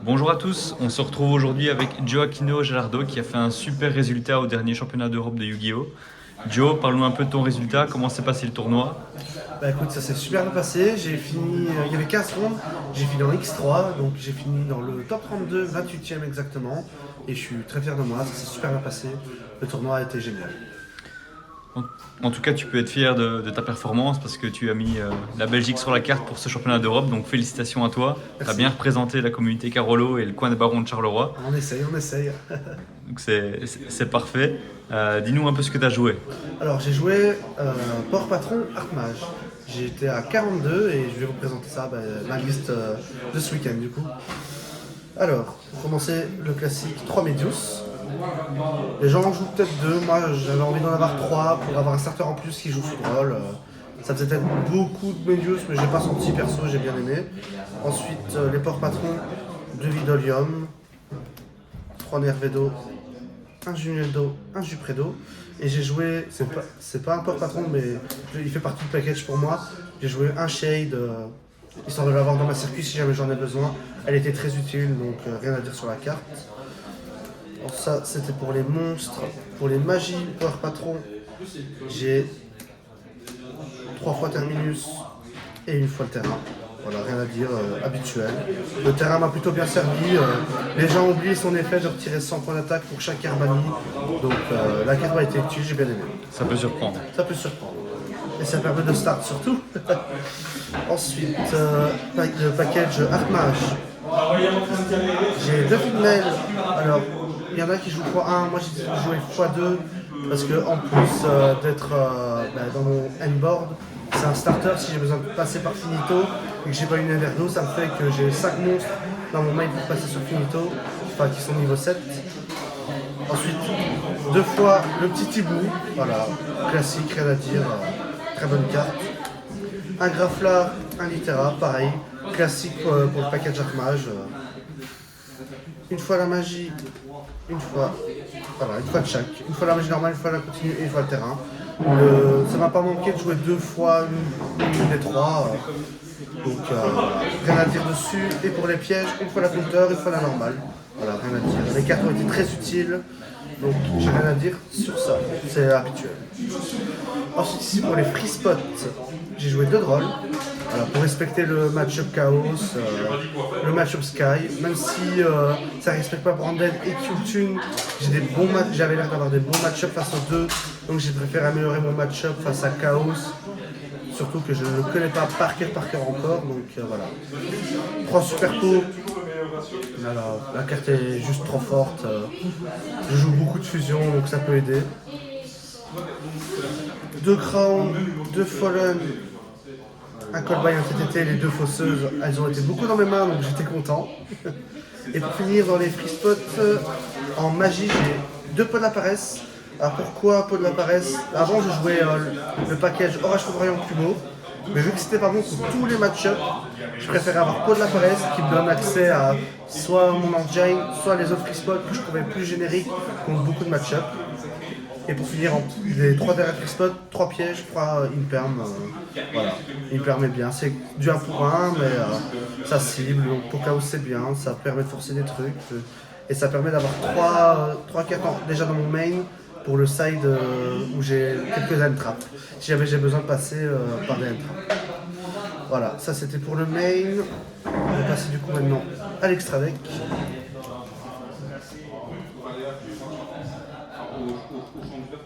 Bonjour à tous, on se retrouve aujourd'hui avec Gioacchino Gelardo qui a fait un super résultat au dernier championnat d'Europe de Yu-Gi-Oh! Joe, parle-nous un peu de ton résultat, comment s'est passé le tournoi? Bah écoute, ça s'est super bien passé. J'ai fini, il y avait 15 rondes, j'ai fini en X3, donc j'ai fini dans le top 32, 28e exactement. Et je suis très fier de moi, ça s'est super bien passé. Le tournoi a été génial. En, en tout cas, tu peux être fier de ta performance parce que tu as mis la Belgique sur la carte pour ce championnat d'Europe, donc félicitations à toi. Tu as Merci. bien représenté la communauté Carolo et le coin des barons de Charleroi, On essaye, on essaye. donc c'est parfait. Dis-nous un peu ce que tu as joué. Alors j'ai joué Port Patron Art Mage. J'ai été à 42 et je vais vous présenter ça, ma liste de ce week-end du coup. Alors, pour commencer, le classique 3 Medius. Les gens en jouent peut-être deux, moi j'avais envie d'en avoir trois pour avoir un starter en plus qui joue sous rôle. Ça faisait peut-être beaucoup de Medius, mais j'ai pas senti perso, j'ai bien aimé. Ensuite, les ports patrons, 2 Vidolium, 3 Nervedo, un Juneldo, un Jupredo. Et j'ai joué, c'est pas un port patron, mais il fait partie du package pour moi. J'ai joué un Shade, histoire de l'avoir dans ma circuit si jamais j'en ai besoin. Elle était très utile, donc rien à dire sur la carte. Alors ça, c'était pour les monstres. Pour les magies, Power Patron, j'ai 3 fois Terminus et une fois le terrain. Voilà, rien à dire, habituel. Le terrain m'a plutôt bien servi. Les gens oublient son effet de retirer 100 points d'attaque pour chaque carte bannie. Donc la carte a été utile, j'ai bien aimé. Ça peut surprendre. Ça peut surprendre. Et ça permet de start surtout. Ensuite, le package Art Mage. J'ai deux Figmail. Alors, il y en a qui jouent x1, moi j'ai joué x2 parce que en plus d'être dans mon endboard, c'est un starter si j'ai besoin de passer par Finito et que j'ai pas une Everdo, ça me fait que j'ai 5 monstres dans mon main pour passer sur Finito, enfin qui sont niveau 7. Ensuite, deux fois le petit Tibou, voilà, classique, rien à dire, très bonne carte. Un Grafla, un Litera, pareil, classique pour le package Armage. Une fois la magie, une fois, voilà, une fois de chaque. Une fois la magie normale, une fois la continue et une fois le terrain. Ça m'a pas manqué de jouer deux fois une des trois. Donc rien à dire dessus. Et pour les pièges, une fois la counter, une fois la normale. Voilà, rien à dire. Les cartes ont été très utiles. Donc j'ai rien à dire sur ça. C'est habituel. Ensuite ici pour les free spots, j'ai joué deux drôles. Voilà, pour respecter le match-up Chaos, le match-up Sky, même si ça ne respecte pas Branded et Q-Tune, j'avais l'air d'avoir des bons match-up face aux deux, donc j'ai préféré améliorer mon match-up face à Chaos, surtout que je ne le connais pas par cœur encore, donc voilà. 3 super pots, la carte est juste trop forte, je joue beaucoup de fusion, donc ça peut aider. 2 Crown, 2 Fallen, un Callby, un TTT, les deux fauseuses, elles ont été beaucoup dans mes mains, donc j'étais content. Et pour finir, dans les free spots, en magie, j'ai 2 pots de la paresse. Alors pourquoi pot de la paresse? Avant, je jouais le package Orage Foudroyant Plumeau, mais vu que c'était pas bon pour tous les match-ups, je préférais avoir pot de la paresse qui me donne accès à soit mon engine, soit les autres free spots que je trouvais plus génériques contre beaucoup de match-ups. Et pour finir, les 3 derniers free spots, 3 pièges, 3 imperm. Voilà, imperm est bien. C'est du 1 pour 1, mais ça cible. Donc pour Chaos, c'est bien. Ça permet de forcer des trucs. Et ça permet d'avoir 3 cartes déjà dans mon main pour le side où j'ai quelques end traps. Si jamais j'ai besoin de passer par des end traps. Voilà, ça c'était pour le main. On va passer du coup maintenant à l'extra deck.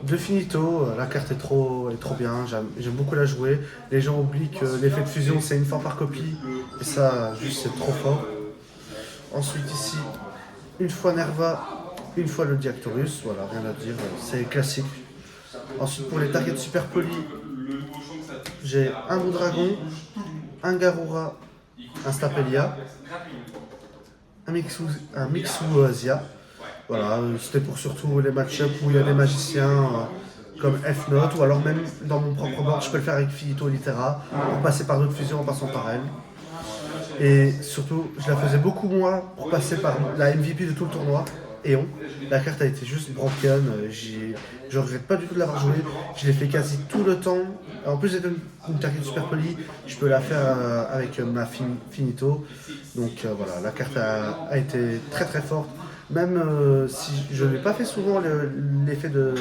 De finito, la carte est trop bien, j'aime beaucoup la jouer. Les gens oublient que l'effet de fusion c'est une fois par copie, et ça juste c'est trop fort. Ensuite ici, une fois Nerva, une fois le Diactorus, voilà, rien à dire, c'est classique. Ensuite pour les targets super polis, j'ai un Dragon, un Garura, un Stapelia, un Mixu Zia. Voilà, c'était pour surtout les match-ups où il y a des magiciens comme F-Note, ou alors même dans mon propre board, je peux le faire avec Finito Litera, pour passer par d'autres fusions en passant par elle. Et surtout, je la faisais beaucoup moins pour passer par la MVP de tout le tournoi, Eon. La carte a été juste broken, je regrette pas du tout de l'avoir jouée, je l'ai fait quasi tout le temps. En plus d'être une target super polie, je peux la faire avec ma finito. Donc voilà, la carte a été très très forte. Même si je n'ai pas fait souvent l'effet de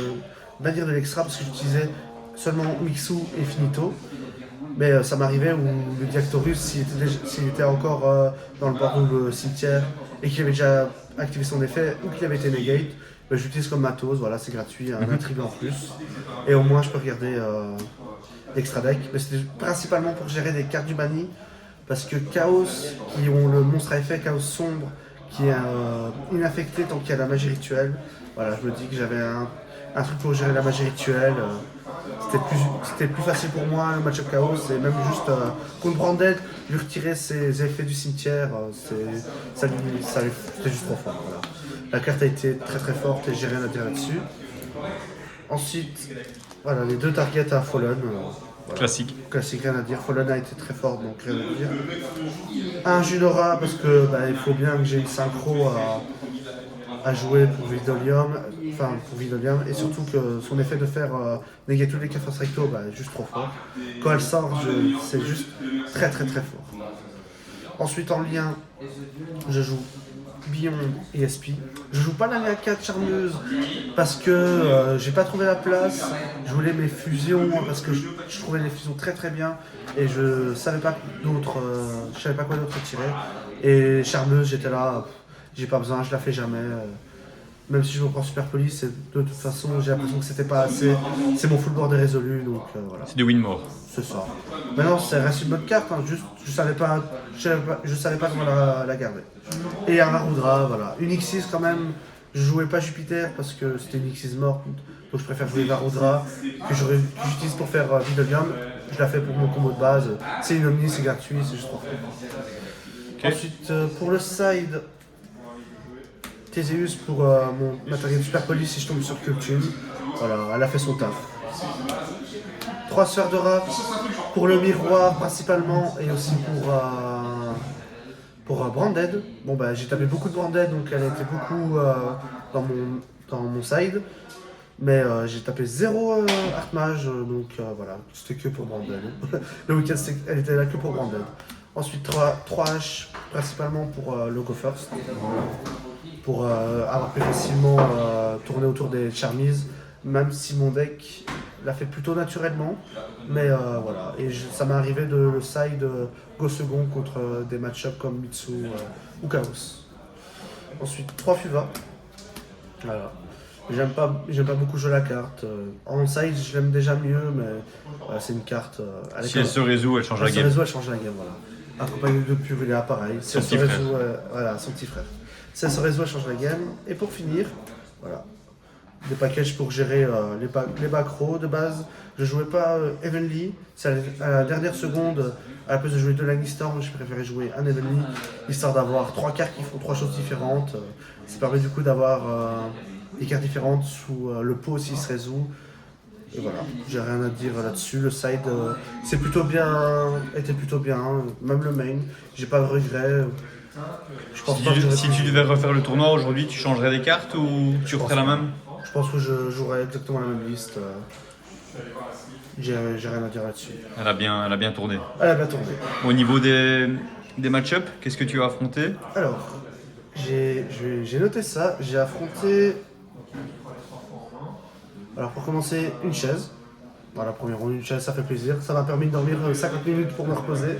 bannir de l'extra parce que j'utilisais seulement Mixu et Finito. Mais ça m'arrivait où le Diactorus, s'il était encore dans le bord ou le cimetière et qu'il avait déjà activé son effet ou qu'il avait été negate, ben, j'utilise comme matos, voilà, c'est gratuit, un attribut en plus. Et au moins je peux regarder l'extra deck. Mais c'était principalement pour gérer des cartes du banni parce que Chaos, qui ont le monstre à effet Chaos sombre, qui est inaffecté tant qu'il y a la magie rituelle, voilà, je me dis que j'avais un truc pour gérer la magie rituelle. C'était plus facile pour moi le match-up Chaos et même juste contre Branded, lui retirer ses effets du cimetière, c'était juste trop fort. Voilà. La carte a été très très forte et j'ai rien à dire là-dessus. Ensuite, voilà, les deux targets à Fallen. Voilà. Classique. Classique, rien à dire. Fallen a été très fort, donc rien à dire. Un Junora parce que il faut bien que j'ai une synchro à jouer pour Vidolium, et surtout que son effet de faire négater tous les Cafos Recto est juste trop fort. Quand elle sort, c'est juste très très très fort. Ensuite en lien, je joue Beyond et SP. Je joue pas la lien 4 charmeuse parce que j'ai pas trouvé la place. Je voulais mes fusions parce que je trouvais les fusions très très bien et je savais pas quoi d'autre tirer. Et charmeuse, j'étais là. J'ai pas besoin, je la fais jamais. Même si je me prends super poli, de toute façon, j'ai l'impression que c'était pas assez. C'est mon full board est résolu, donc voilà. C'est du win more. C'est ça. Maintenant, ça reste une bonne carte, hein, juste je savais pas comment la garder. Et un Varudra, voilà. Une Xyz quand même, je jouais pas Jupiter parce que c'était une Xyz morte, donc je préfère jouer Varudra, que j'utilise pour faire Vidolium. Je la fais pour mon combo de base. C'est une Omni, c'est gratuit, c'est juste trop fort. Okay. Ensuite, pour le side. Théséus pour mon matériel super poli si je tombe sur Cultune. Voilà, elle a fait son taf. 3 sphères de rap pour le miroir principalement et aussi pour Branded. Bon j'ai tapé beaucoup de Branded donc elle a été beaucoup dans mon side. Mais j'ai tapé 0 Artmage donc voilà, c'était que pour Branded. Le week-end elle était là que pour Branded. Ensuite 3 H principalement pour Logo First. Pour avoir plus facilement tourné autour des Charmies, même si mon deck l'a fait plutôt naturellement. Mais voilà, et ça m'est arrivé de le side go second contre des match-ups comme Mitsu ou Chaos. Ensuite, 3 Fuva. Voilà. J'aime pas beaucoup jouer la carte. En side, je l'aime déjà mieux, mais c'est une carte. Si elle se résout, elle change la game. Elle change la game, voilà. Accompagné de Purulea, pareil. Son petit frère. Voilà, son petit frère. Ça se résout, elle change la game. Et pour finir, voilà, des packages pour gérer les macros de base. Je jouais pas Evenly. C'est à la dernière seconde, à la place de jouer 2 Lannistorm, je préférais jouer un Evenly, histoire d'avoir 3 cartes qui font 3 choses différentes. Ça permet du coup d'avoir des cartes différentes sous le pot s'il se résout. Et voilà, j'ai rien à dire là-dessus. Le side était plutôt bien, même le main, j'ai pas de regrets. Si tu devais refaire le tournoi aujourd'hui, tu changerais des cartes ou tu referais la même? Je pense que je jouerais exactement la même liste. J'ai rien à dire là-dessus. Elle a bien tourné. Elle a bien tourné. Au niveau des match-ups, qu'est-ce que tu as affronté? Alors, j'ai noté ça. J'ai affronté. Alors, pour commencer, une chaise. Voilà, première ronde, une chaise, ça fait plaisir. Ça m'a permis de dormir 50 minutes pour me reposer.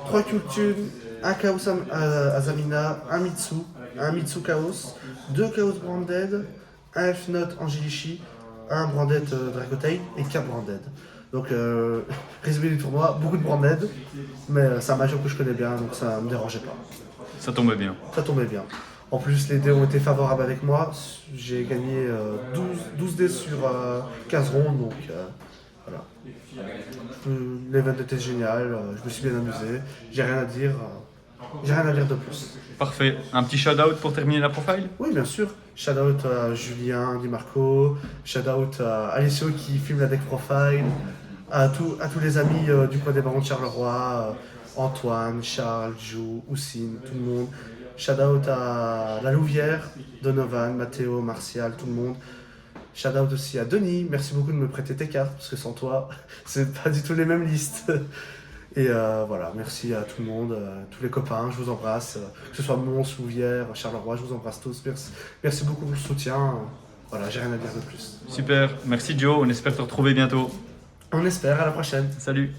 3 Cultune, un Chaos Azamina, un Mitsu Chaos, 2 Chaos Branded, un Elf Note Angelichi, un Branded Dragotail et 4 Branded. Donc, résumé du tournoi, beaucoup de Branded, mais c'est un major que je connais bien, donc ça ne me dérangeait pas. Ça tombait bien. Ça tombait bien. En plus, les dés ont été favorables avec moi. J'ai gagné 12 dés sur 15 rondes, donc voilà. L'event était génial, je me suis bien amusé. J'ai rien à dire de plus. Parfait. Un petit shout-out pour terminer la profile? Oui, bien sûr. Shout-out à Julien, Di Marco, shout-out à Alessio qui filme la deck profile, à tous les amis du coin des barons de Charleroi, Antoine, Charles, Jou, Houssine, tout le monde. Shout out à La Louvière, Donovan, Mathéo, Martial, tout le monde. Shout out aussi à Denis, merci beaucoup de me prêter tes cartes, parce que sans toi, c'est pas du tout les mêmes listes. Et voilà, merci à tout le monde, tous les copains, je vous embrasse, que ce soit Mons, Louvière, Charleroi, je vous embrasse tous. Merci beaucoup pour le soutien. Voilà, j'ai rien à dire de plus. Super, merci Joe, on espère te retrouver bientôt. On espère, à la prochaine. Salut.